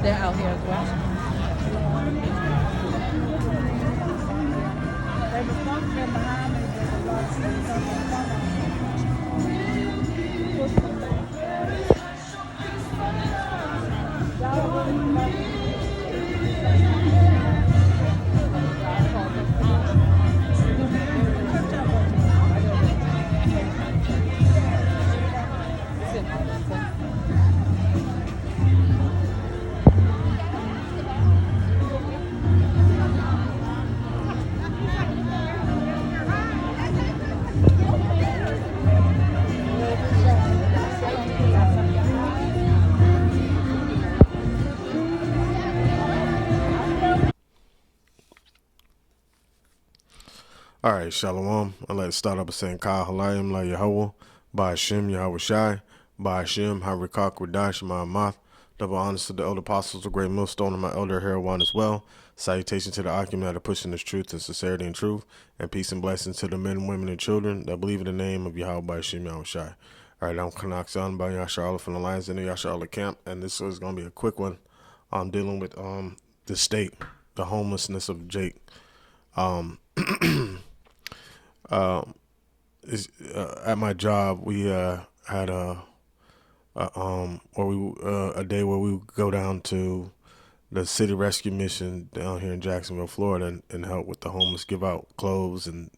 They're out here as well. They were functioning behind me, but the lot of y'all All right, Shalom. I'd like to start up by saying Kah Halayim La Yahweh, Ba Hashem Yahweh Shai, Ba Hashem Harikak Radash Ma'amath. Double honors to the elder apostles, a great millstone, and my elder Heroine as well. Salutation to the Akim that are pushing this truth and sincerity and truth, and peace and blessings to the men, women, and children that believe in the name of Yahweh Ba Hashem Yahweh Shai. All right, I'm Kanak Son by Yashar Allah from the Lions in the Yashar Allah camp, and this is going to be a quick one. I'm dealing with the state, the homelessness of Jake. At my job, we had a day where we would go down to the city rescue mission down here in Jacksonville, Florida, and help with the homeless, give out clothes and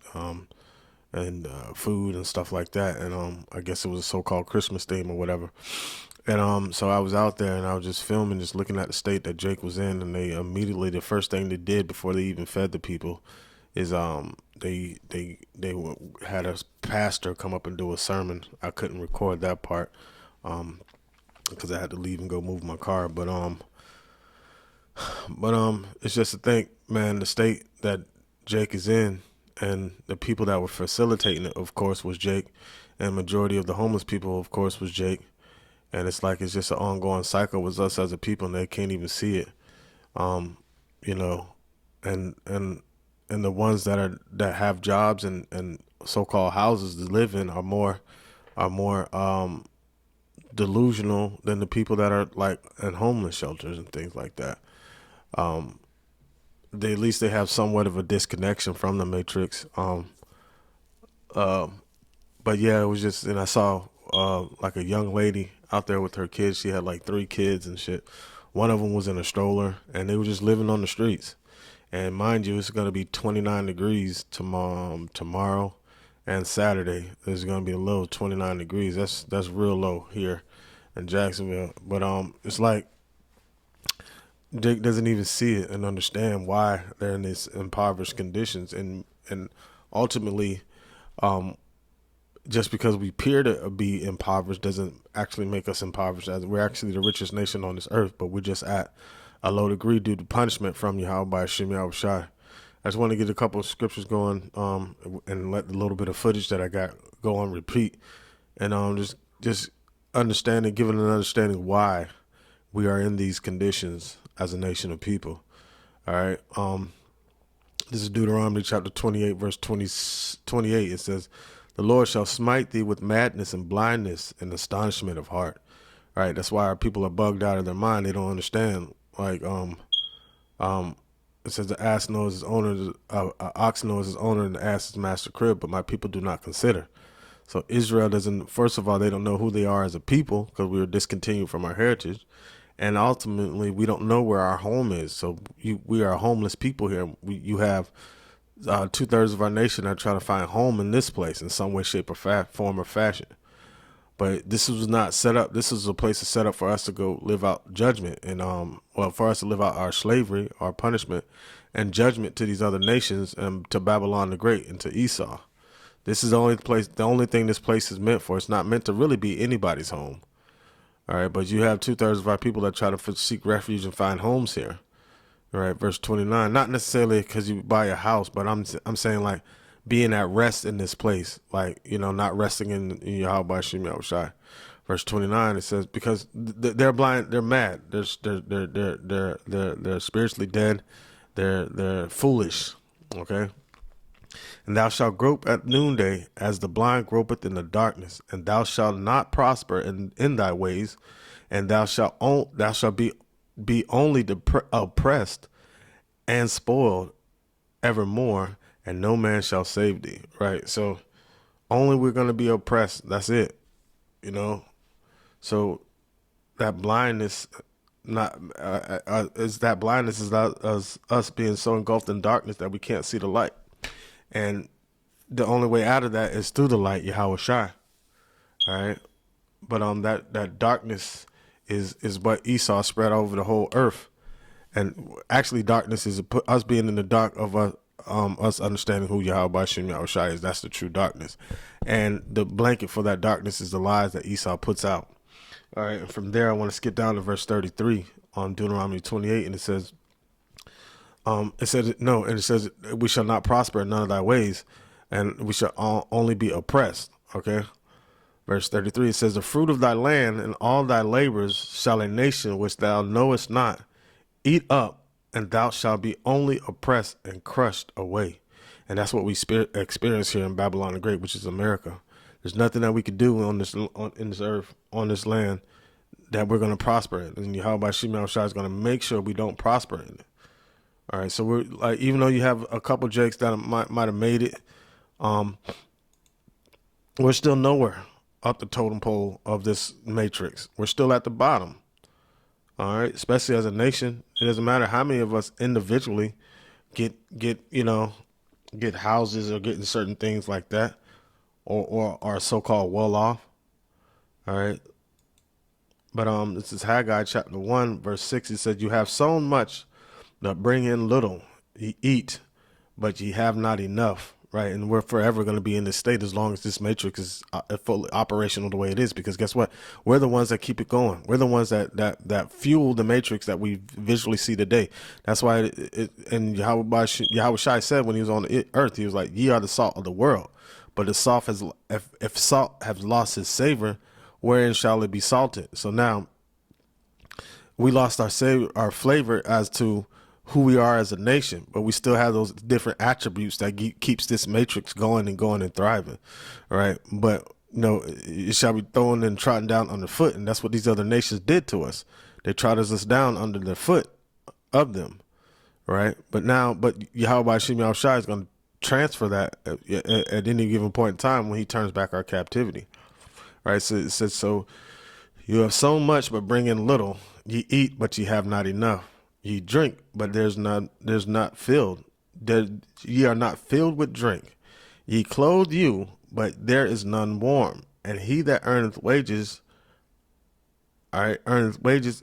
food and stuff like that. And I guess it was a so-called Christmas theme or whatever. And so I was out there and I was just filming, just looking at the state that Jake was in, and they immediately, the first thing they did before they even fed the people is they had a pastor come up and do a sermon. I couldn't record that part because I had to leave and go move my car. But it's just to think, man, the state that Jake is in and the people that were facilitating it, of course, was Jake, and majority of the homeless people, of course, was Jake. And it's like it's just an ongoing cycle with us as a people, and they can't even see it, you know, and the ones that have jobs and so-called houses to live in are more delusional than the people that are like in homeless shelters and things like that. They at least they have somewhat of a disconnection from the matrix. But yeah, it was just, and I saw like a young lady out there with her kids. She had like 3 kids and shit. One of them was in a stroller, and they were just living on the streets. And mind you, it's going to be 29 degrees tomorrow and Saturday. There's going to be a low 29 degrees. That's real low here in Jacksonville. But it's like Jake doesn't even see it and understand why they're in these impoverished conditions. And ultimately, just because we appear to be impoverished doesn't actually make us impoverished. As we're actually the richest nation on this earth, but we're just at a low degree due to punishment from Yahweh by Hashem Yahweh Shai. I just want to get a couple of scriptures going and let the little bit of footage that I got go on repeat. And just understanding, giving an understanding why we are in these conditions as a nation of people. All right. This is Deuteronomy chapter 28, verse 28. It says, "The Lord shall smite thee with madness and blindness and astonishment of heart." All right. That's why our people are bugged out of their mind. They don't understand. Like, it says the ass knows his owner, ox knows his owner, and the ass is master crib, but my people do not consider. So Israel doesn't, first of all, they don't know who they are as a people because we were discontinued from our heritage. And ultimately, we don't know where our home is. So we are homeless people here. You have 2/3 of our nation that try to find home in this place in some way, shape, or form or fashion. But this was not set up. This is a place to set up for us to go live out judgment and for us to live out our slavery, our punishment, and judgment to these other nations and to Babylon the Great and to Esau. This is the only thing this place is meant for. It's not meant to really be anybody's home. All right, but you have 2/3 of our people that try to seek refuge and find homes here. All right, verse 29. Not necessarily because you buy a house, but I'm saying like being at rest in this place, like, you know, not resting in Yahweh Shem Yahweh Shai. Verse 29, it says, because they're blind, they're mad, they're spiritually dead, they're foolish. Okay. And thou shalt grope at noonday as the blind gropeth in the darkness, and thou shalt not prosper in thy ways, and thou shalt be only oppressed and spoiled evermore, and no man shall save thee. Right. So only we're going to be oppressed. That's it. You know. So that blindness, not is that blindness is not us being so engulfed in darkness that we can't see the light. And the only way out of that is through the light, Yahweh Shai. All right. But that darkness is what Esau spread over the whole earth. And actually darkness is us being in the dark of us understanding who Yahweh Bashem Yahweh Shai is. That's the true darkness. And the blanket for that darkness is the lies that Esau puts out. All right. And from there, I want to skip down to verse 33 on Deuteronomy 28. And it says, it says, we shall not prosper in none of thy ways, and we shall only be oppressed. Okay. Verse 33, it says, the fruit of thy land and all thy labors shall a nation which thou knowest not eat up, and thou shalt be only oppressed and crushed away. And that's what we experience here in Babylon the Great, which is America. There's nothing that we could do in this earth, on this land, that we're going to prosper in. And Yahweh Shai is going to make sure we don't prosper in it. All right, so we're like, even though you have a couple Jakes that might have made it, we're still nowhere up the totem pole of this matrix. We're still at the bottom. All right, especially as a nation. It doesn't matter how many of us individually get houses or getting certain things like that, or are so-called well off. All right. But this is Haggai chapter 1, verse 6. It said, you have sown much, but bring in little. Ye eat, but ye have not enough. Right. And we're forever going to be in this state as long as this matrix is fully operational the way it is, because guess what? We're the ones that keep it going. We're the ones that fuel the matrix that we visually see today. That's why and Yahweh Shai said when he was on the earth, he was like, ye are the salt of the world. But the salt if salt has lost its savor, wherein shall it be salted? So now we lost our flavor as to who we are as a nation, but we still have those different attributes that keeps this matrix going and thriving. All right. But it shall be thrown and trodden down underfoot. And that's what these other nations did to us. They trotted us down under the foot of them. Right. But Yahweh Shai is going to transfer that at any given point in time when he turns back our captivity. Right. So it says, so you have so much, but bring in little. Ye eat, but ye have not enough. Ye drink, but there's not filled. Ye are not filled with drink. Ye clothe you, but there is none warm. And he that earneth wages, all right, earneth wages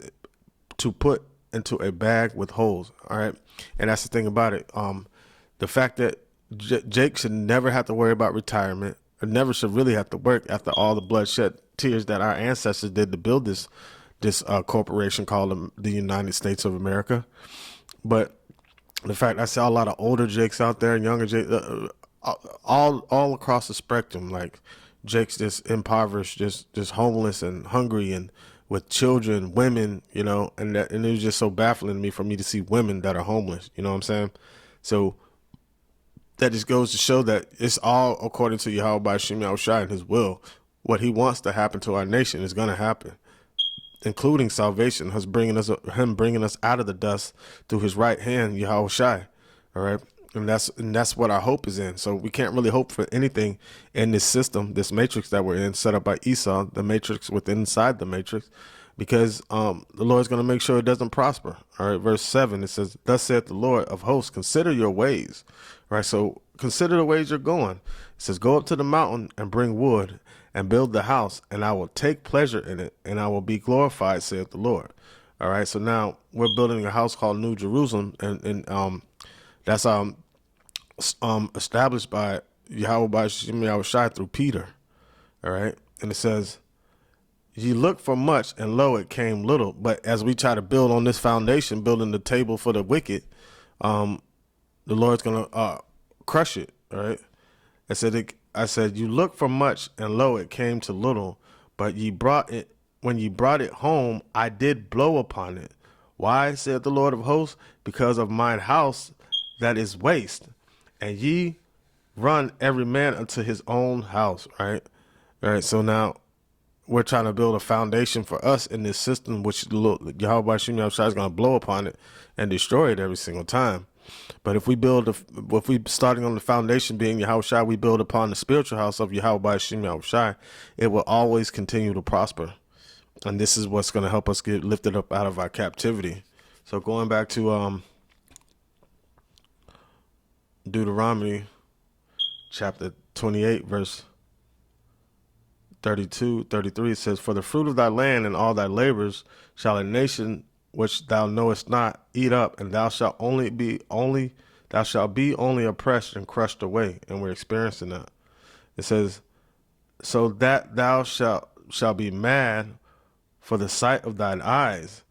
to put into a bag with holes. All right. And that's the thing about it. The fact that Jake should never have to worry about retirement, or never should really have to work after all the bloodshed tears that our ancestors did to build this corporation called the United States of America. But the fact I saw a lot of older Jakes out there and younger Jakes, all across the spectrum, like Jakes just impoverished, just homeless and hungry and with children, women, and it was just so baffling to me for me to see women that are homeless. You know what I'm saying? So that just goes to show that it's all according to Yahweh Bashem Shai and his will. What he wants to happen to our nation is going to happen, including salvation, him bringing us out of the dust through his right hand, Yahweh Shai. All right. And that's what our hope is in. So we can't really hope for anything in this system, this matrix that we're in, set up by Esau, the matrix inside the matrix, because the Lord's going to make sure it doesn't prosper. All right. Verse 7, it says, thus saith the Lord of hosts, consider your ways. All right. So consider the ways you're going. It says, go up to the mountain and bring wood and build the house, and I will take pleasure in it, and I will be glorified, saith the Lord. All right. So now we're building a house called New Jerusalem, and that's established by Yahweh Shai through Peter. All right. And it says, ye look for much, and lo, it came little. But as we try to build on this foundation, building the table for the wicked, the Lord's going to crush it. All right. I said, you look for much, and lo, it came to little. But when ye brought it home, I did blow upon it. Why, saith the Lord of hosts? Because of mine house that is waste, and ye run every man unto his own house. Right. All right. So now we're trying to build a foundation for us in this system, which Yahweh Shem Yahushua is going to blow upon it and destroy it every single time. But if we starting on the foundation being Yahushua, we build upon the spiritual house of Yahweh Shem Yahushua, it will always continue to prosper. And this is what's going to help us get lifted up out of our captivity. So going back to Deuteronomy chapter 28, verse 32, 33, it says, for the fruit of thy land and all thy labors shall a nation which thou knowest not eat up, and thou shalt be only oppressed and crushed away. And we're experiencing that. It says, so that thou shalt be mad for the sight of thine eyes,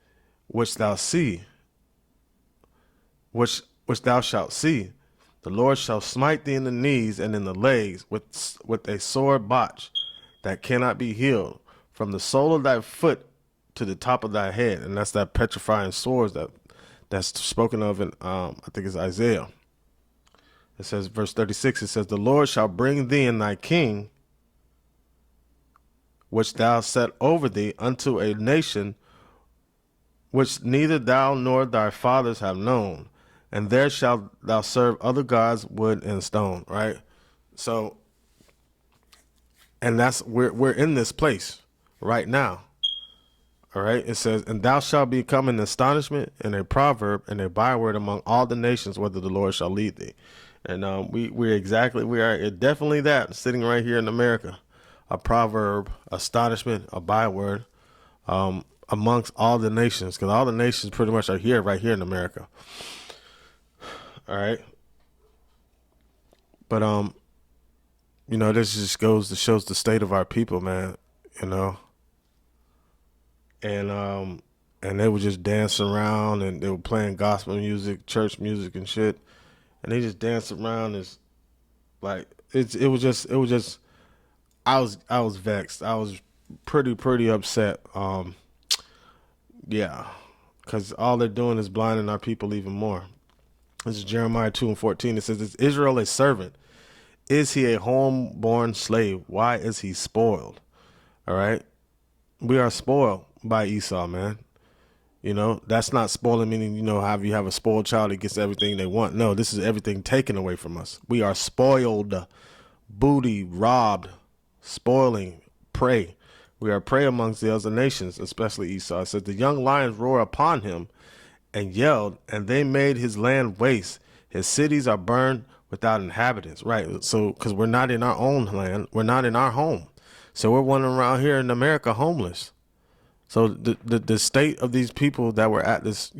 which thou shalt see. The Lord shall smite thee in the knees and in the legs with a sore botch that cannot be healed, from the sole of thy foot to the top of thy head. And that's that petrifying sores that's spoken of in I think it's Isaiah. It says, verse 36, it says, the Lord shall bring thee and thy king, which thou set over thee, unto a nation which neither thou nor thy fathers have known, and there shalt thou serve other gods, wood and stone. Right. So, and that's we're in this place right now. All right. It says, and thou shalt become an astonishment and a proverb and a byword among all the nations, whether the Lord shall lead thee. And we are definitely that, sitting right here in America, a proverb, astonishment, a byword, amongst all the nations, because all the nations pretty much are right here in America. All right. But this just goes to shows the state of our people, man. And they were just dancing around, and they were playing gospel music, church music and shit, and they just danced around. It's like it was just I was vexed. I was pretty upset. Yeah, because all they're doing is blinding our people even more. This is Jeremiah 2:14. It says, is Israel a servant? Is he a homeborn slave? Why is he spoiled? All right. We are spoiled by Esau, man. That's not spoiling, meaning, how you have a spoiled child that gets everything they want. No, this is everything taken away from us. We are spoiled, booty, robbed, spoiling, prey. We are prey amongst the other nations, especially Esau. It says, the young lions roar upon him and yelled, and they made his land waste. His cities are burned without inhabitants. Right. So, because we're not in our own land, we're not in our home. So we're wandering around here in America homeless. So the state of these people that were at this,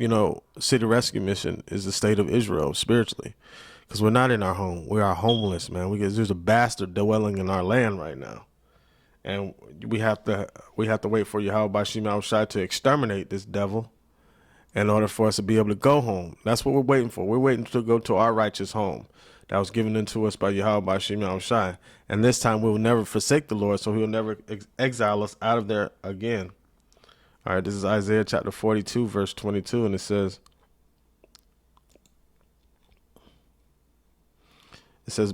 city rescue mission is the state of Israel spiritually, because we're not in our home. We are homeless, man. There's a bastard dwelling in our land right now. And we have to wait for Yahweh Shem Yahushua to exterminate this devil in order for us to be able to go home. That's what we're waiting for. We're waiting to go to our righteous home that was given unto us by Yahweh Shem Yahushua. And this time we will never forsake the Lord, so he will never exile us out of there again. All right, this is Isaiah chapter 42, verse 22, and it says,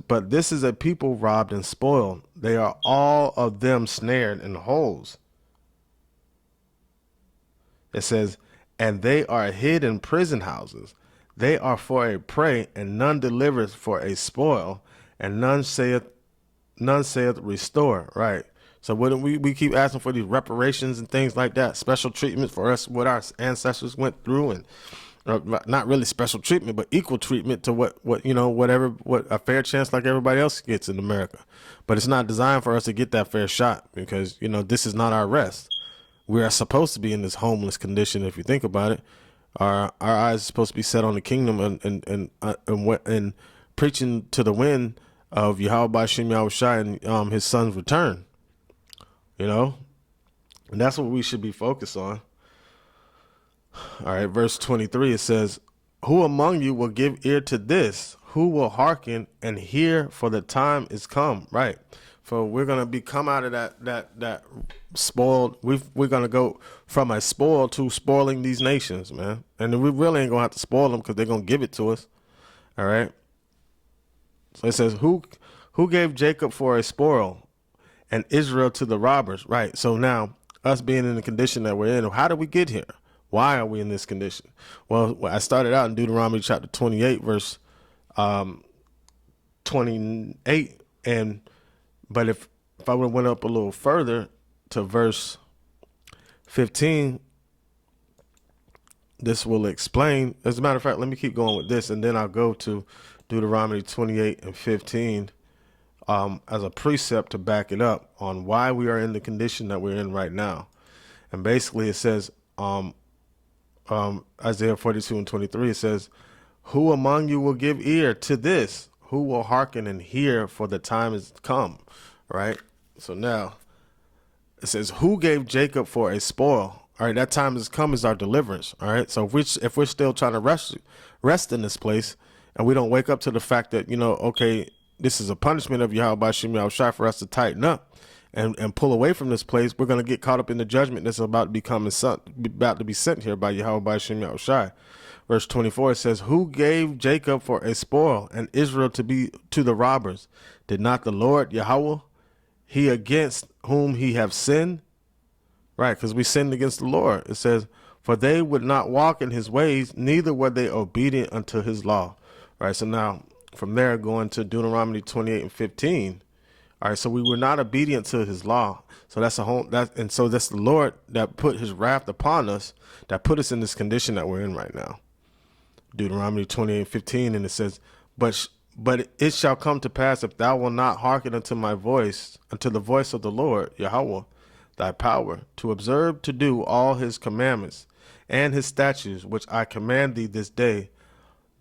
but this is a people robbed and spoiled. They are all of them snared in holes. It says, and they are hid in prison houses. They are for a prey, and none delivers for a spoil, and none saith restore. Right. So when we keep asking for these reparations and things like that, special treatment for us, what our ancestors went through, and not really special treatment, but equal treatment to what a fair chance like everybody else gets in America. But it's not designed for us to get that fair shot, because, this is not our rest. We are supposed to be in this homeless condition. If you think about it, our eyes are supposed to be set on the kingdom and preaching to the wind of Yahweh Shem Yahushua and his son's return. And that's what we should be focused on. All right, verse 23, it says, who among you will give ear to this? Who will hearken and hear? For the time is come. Right. For we're gonna come out of that spoiled. We're gonna go from a spoil to spoiling these nations, man. And we really ain't gonna have to spoil them because they're gonna give it to us. All right. So it says, who gave Jacob for a spoil and Israel to the robbers? Right. So now, us being in the condition that we're in, how did we get here? Why are we in this condition? Well, I started out in Deuteronomy chapter 28, verse 28, but if I would have went up a little further to verse 15, this will explain. As a matter of fact, let me keep going with this, and then I'll go to Deuteronomy 28 and 15 as a precept to back it up on why we are in the condition that we're in right now. And basically it says, Isaiah 42 and 23, it says, who among you will give ear to this? Who will hearken and hear, for the time is come? Right? So now it says, who gave Jacob for a spoil? All right, that time has come is our deliverance. All right. So if we're still trying to rest in this place, and we don't wake up to the fact that, okay, this is a punishment of Yahweh Shem Yahushai for us to tighten up and pull away from this place, we're going to get caught up in the judgment that's about to be sent here by Yahweh Shem Yahushai. Verse 24, it says, who gave Jacob for a spoil and Israel to the robbers? Did not the Lord Yahweh, he against whom he have sinned? Right, because we sinned against the Lord. It says, for they would not walk in his ways, neither were they obedient unto his law. Right, so now from there going to Deuteronomy 28 and 15. All right, so we were not obedient to his law. So that's that's the Lord that put his wrath upon us, that put us in this condition that we're in right now. Deuteronomy 28 and 15, and it says, but it shall come to pass, if thou wilt not hearken unto my voice, unto the voice of the Lord Yahweh, thy power, to observe to do all his commandments and his statutes, which I command thee this day,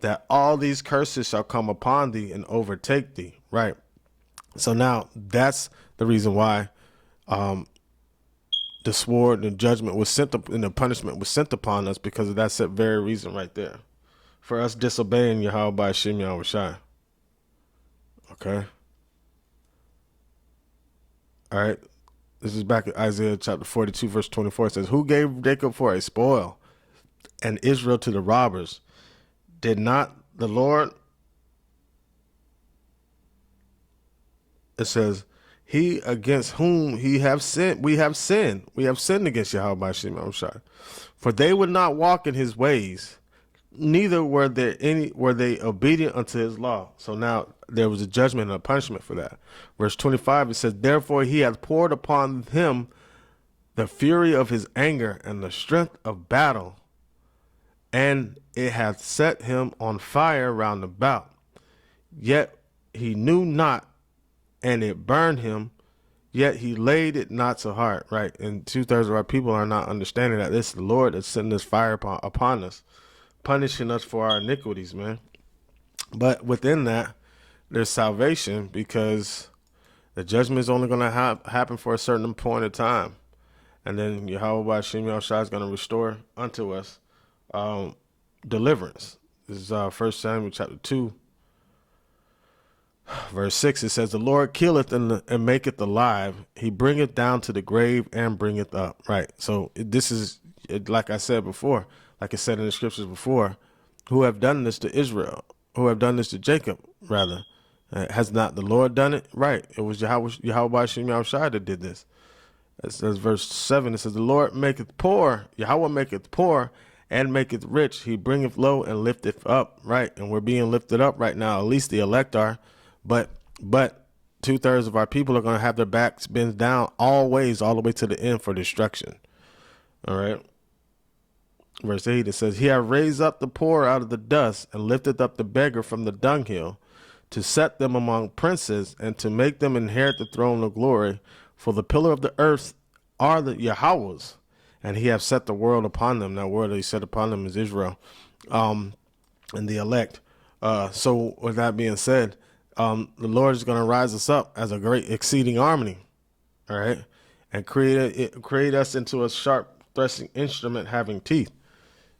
that all these curses shall come upon thee and overtake thee. Right. So now that's the reason why the sword and judgment was sent up, and the punishment was sent upon us, because of that very reason right there, for us disobeying Yahweh Shem Yahushai. Okay. All right. This is back at Isaiah chapter 42, verse 24. It says, who gave Jacob for a spoil and Israel to the robbers? Did not the Lord? It says, he against whom he have sinned, we have sinned. We have sinned against Yahweh Shem Yahushai. For they would not walk in his ways, neither were they obedient unto his law. So now there was a judgment and a punishment for that. Verse 25, it says, therefore he hath poured upon him the fury of his anger and the strength of battle, and it hath set him on fire round about. Yet he knew not, and it burned him, yet he laid it not to heart. Right. And 2/3 of our people are not understanding that this is the Lord that's sending this fire upon us, punishing us for our iniquities, man. But within that, there's salvation, because the judgment is only going to happen for a certain point of time. And then Yahweh Shem Yahushai is going to restore unto us deliverance. This is 1 Samuel chapter 2, verse 6. It says, the Lord killeth and maketh alive. He bringeth down to the grave and bringeth up. Right. So this is, like I said before, like I said in the scriptures before, who have done this to Israel, who have done this to Jacob, rather. Has not the Lord done it? Right. It was Yahweh Shem Yahushai that did this. It says verse 7, it says, the Lord maketh poor, Yahweh maketh poor and maketh rich. He bringeth low and lifteth up. Right. And we're being lifted up right now. At least the elect are. But 2/3 of our people are going to have their backs bent down always, all the way to the end, for destruction. All right. Verse 8, it says, he hath raised up the poor out of the dust and lifted up the beggar from the dunghill, to set them among princes and to make them inherit the throne of glory. For the pillar of the earth are the Yahweh's, and he hath set the world upon them. That word that he set upon them is Israel, and the elect. So with that being said, the Lord is going to rise us up as a great exceeding army. All right. And create us into a sharp threshing instrument having teeth.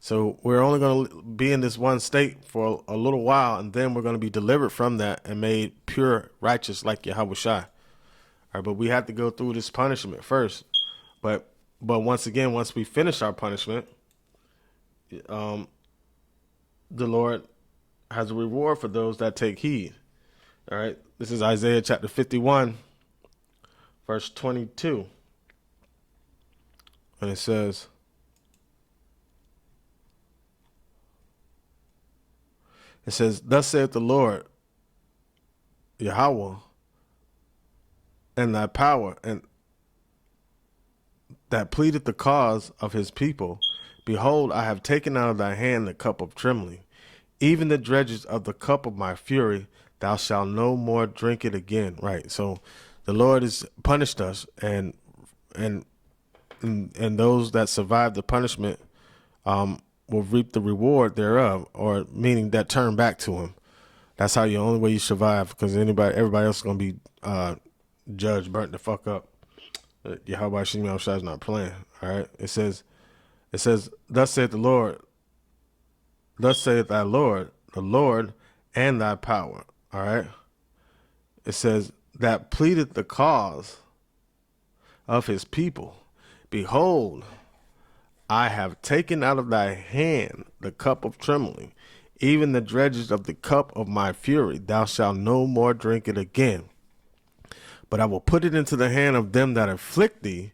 So we're only going to be in this one state for a little while, and then we're going to be delivered from that and made pure, righteous like Yahweh Shai. All right, but we have to go through this punishment first. But once again, once we finish our punishment, the Lord has a reward for those that take heed. All right, this is Isaiah chapter 51, verse 22. And it says, thus saith the Lord, Yahweh, and thy power, and that pleadeth the cause of his people. Behold, I have taken out of thy hand the cup of trembling, even the dregs of the cup of my fury. Thou shalt no more drink it again. Right. So the Lord has punished us, and those that survive the punishment will reap the reward thereof, or meaning that turn back to him. That's how the only way you survive, because everybody else is gonna be judged, burnt the fuck up. Yahweh Shem Yahushua is not playing. All right. It says, thus saith the Lord, thus saith thy Lord, the Lord and thy power. All right. It says, that pleadeth the cause of his people. Behold, I have taken out of thy hand the cup of trembling, even the dregs of the cup of my fury. Thou shalt no more drink it again. But I will put it into the hand of them that afflict thee,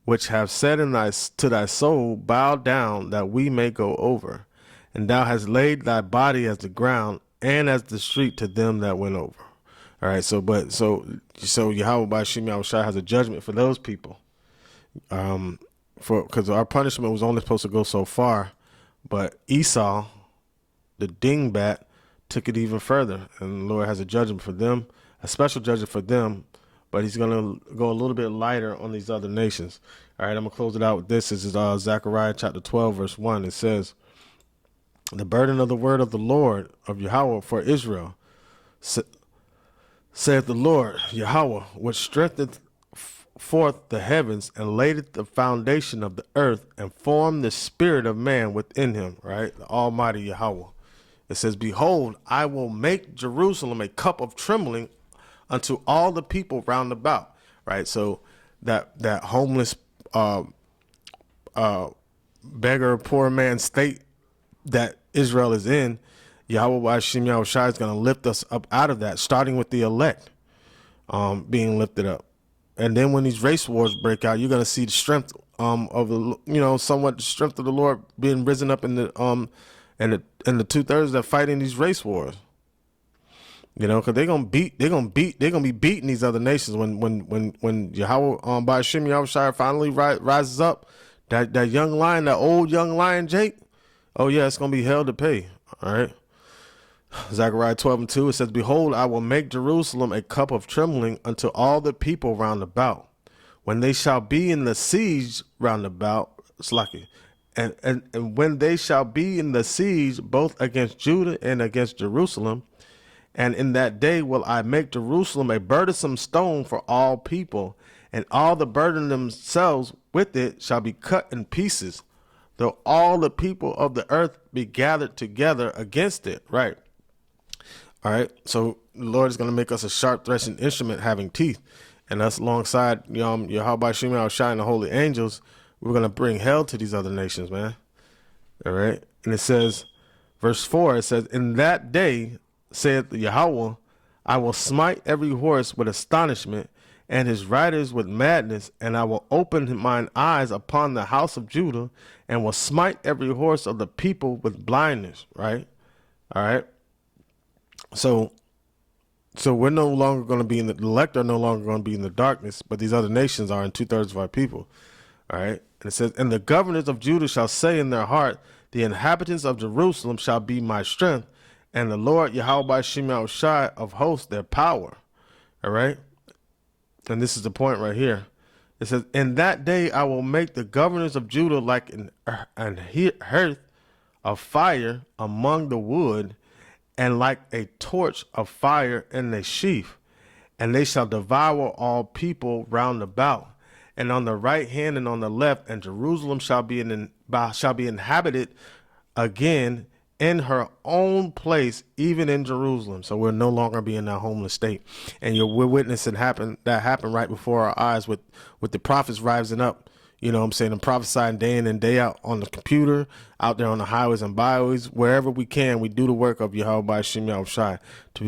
which have said to thy soul, bow down, that we may go over. And thou hast laid thy body as the ground, and as the street to them that went over. All right. So Yahweh by Shem Yahushua has a judgment for those people. Because our punishment was only supposed to go so far, but Esau, the dingbat, took it even further, and the Lord has a judgment for them, a special judgment for them, but he's going to go a little bit lighter on these other nations. All right, I'm going to close it out with this. This is Zechariah chapter 12, verse 1. It says, the burden of the word of the Lord of Yahweh for Israel, saith the Lord Yahweh, which strengthened forth the heavens and laid the foundation of the earth and formed the spirit of man within him, right? The Almighty Yahweh. It says, behold, I will make Jerusalem a cup of trembling unto all the people round about, right? So that homeless beggar, poor man state that Israel is in, Yahweh Hashem Yahushua is going to lift us up out of that, starting with the elect being lifted up. And then when these race wars break out, you're going to see the strength of the, somewhat the strength of the Lord being risen up in the 2/3 that fight in these race wars. Because they're gonna be beating these other nations when Yahweh by Hashem Yahushua finally rises up. That young lion, that old young lion, Jake. Oh yeah, it's gonna be hell to pay. All right. Zechariah 12:2, it says, behold, I will make Jerusalem a cup of trembling unto all the people round about, when they shall be in the siege round about. It's like it. And when they shall be in the siege both against Judah and against Jerusalem, and in that day will I make Jerusalem a burdensome stone for all people, and all the burden themselves with it shall be cut in pieces, though all the people of the earth be gathered together against it. Right. All right. So the Lord is going to make us a sharp threshing instrument having teeth, and us alongside Yahweh Shem Yahushua and the holy angels, we're going to bring hell to these other nations, man. All right. And it says, verse 4, it says, in that day, saith Yahweh, I will smite every horse with astonishment, and his riders with madness, and I will open mine eyes upon the house of Judah, and will smite every horse of the people with blindness. Right. All right. So we're no longer going to be the elect are no longer going to be in the darkness, but these other nations are in 2/3 of our people. All right. And it says, and the governors of Judah shall say in their heart, the inhabitants of Jerusalem shall be my strength, and the Lord Yahweh Shem Yahushua of hosts their power. All right. And this is the point right here. It says, in that day I will make the governors of Judah like an hearth of fire among the wood, and like a torch of fire in a sheaf, and they shall devour all people round about, and on the right hand and on the left, and Jerusalem shall be inhabited again, in her own place, even in Jerusalem. So we'll no longer be in that homeless state. And we're witnessing that happen right before our eyes with the prophets rising up. You know what I'm saying? And prophesying day in and day out on the computer, out there on the highways and byways, wherever we can, we do the work of Yahweh Hashem Yahushai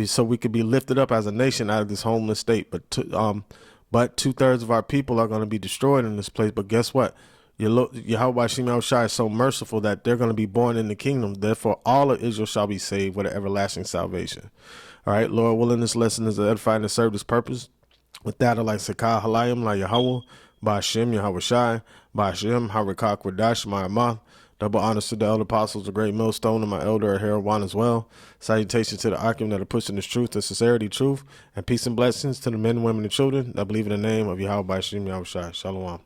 so we could be lifted up as a nation out of this homeless state. But 2/3 of our people are going to be destroyed in this place. But guess what? Yahweh Hashem Yahushai is so merciful that they're going to be born in the kingdom. Therefore, all of Israel shall be saved with an everlasting salvation. All right, Lord willing, this lesson is edifying to serve this purpose. With that, I'd like to Sakah Halayim La Yahweh, Ba'ashem Yahweh Shai, Ba'ashem Harakah Kwadash Ma'amath. Double honors to the elder apostles, the great millstone, and my elder Herawan as well. Salutations to the Akim that are pushing this truth, the sincerity, truth, and peace and blessings to the men, women, and children that believe in the name of Yahweh Ba'ashem Yahweh Shai. Shalom.